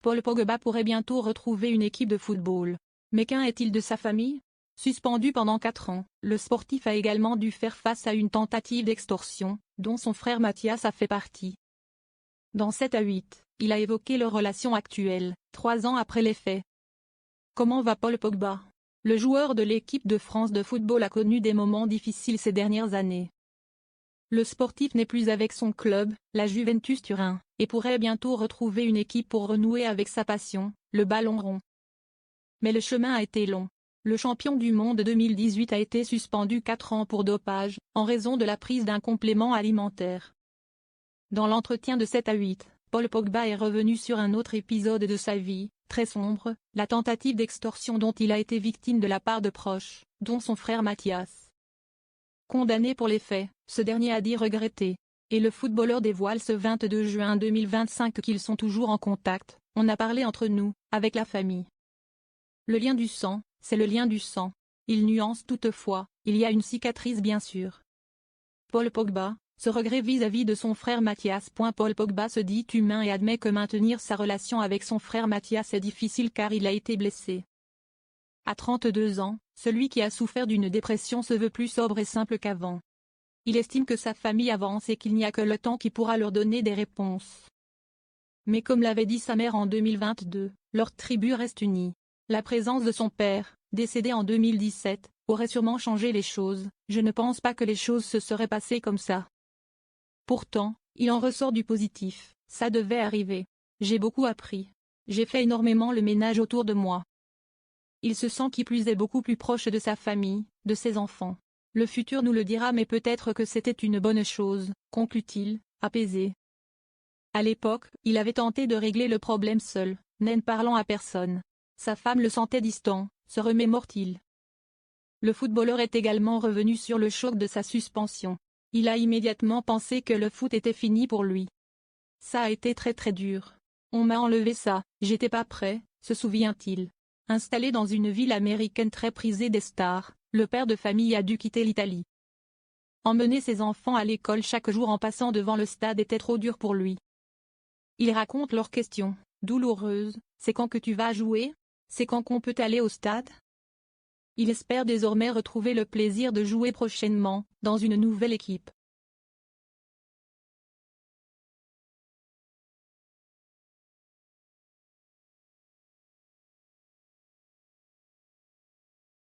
Paul Pogba pourrait bientôt retrouver une équipe de football. Mais qu'en est-il de sa famille? Suspendu pendant 4 ans, le sportif a également dû faire face à une tentative d'extorsion, dont son frère Mathias a fait partie. Dans 7 à 8, il a évoqué leur relation actuelle, 3 ans après les faits. Comment va Paul Pogba? Le joueur de l'équipe de France de football a connu des moments difficiles ces dernières années. Le sportif n'est plus avec son club, la Juventus Turin, et pourrait bientôt retrouver une équipe pour renouer avec sa passion, le ballon rond. Mais le chemin a été long. Le champion du monde 2018 a été suspendu 4 ans pour dopage, en raison de la prise d'un complément alimentaire. Dans l'entretien de 7 à 8, Paul Pogba est revenu sur un autre épisode de sa vie, très sombre, la tentative d'extorsion dont il a été victime de la part de proches, dont son frère Mathias. Condamné pour les faits, ce dernier a dit regretter. Et le footballeur dévoile ce 22 juin 2025 qu'ils sont toujours en contact, on a parlé entre nous, avec la famille. Le lien du sang, c'est le lien du sang. Il nuance toutefois, il y a une cicatrice bien sûr. Paul Pogba, ce regret vis-à-vis de son frère Mathias. Paul Pogba se dit humain et admet que maintenir sa relation avec son frère Mathias est difficile car il a été blessé. À 32 ans, celui qui a souffert d'une dépression se veut plus sobre et simple qu'avant. Il estime que sa famille avance et qu'il n'y a que le temps qui pourra leur donner des réponses. Mais comme l'avait dit sa mère en 2022, leur tribu reste unie. La présence de son père, décédé en 2017, aurait sûrement changé les choses, je ne pense pas que les choses se seraient passées comme ça. Pourtant, il en ressort du positif, ça devait arriver. J'ai beaucoup appris. J'ai fait énormément le ménage autour de moi. Il se sent qui plus est beaucoup plus proche de sa famille, de ses enfants. Le futur nous le dira mais peut-être que c'était une bonne chose, conclut-il, apaisé. À l'époque, il avait tenté de régler le problème seul, n'en parlant à personne. Sa femme le sentait distant, se remémore-t-il. Le footballeur est également revenu sur le choc de sa suspension. Il a immédiatement pensé que le foot était fini pour lui. Ça a été très dur. On m'a enlevé ça, j'étais pas prêt, se souvient-il. Installé dans une ville américaine très prisée des stars, le père de famille a dû quitter l'Italie. Emmener ses enfants à l'école chaque jour en passant devant le stade était trop dur pour lui. Il raconte leurs questions, douloureuses, c'est quand que tu vas jouer? C'est quand qu'on peut aller au stade? Il espère désormais retrouver le plaisir de jouer prochainement, dans une nouvelle équipe.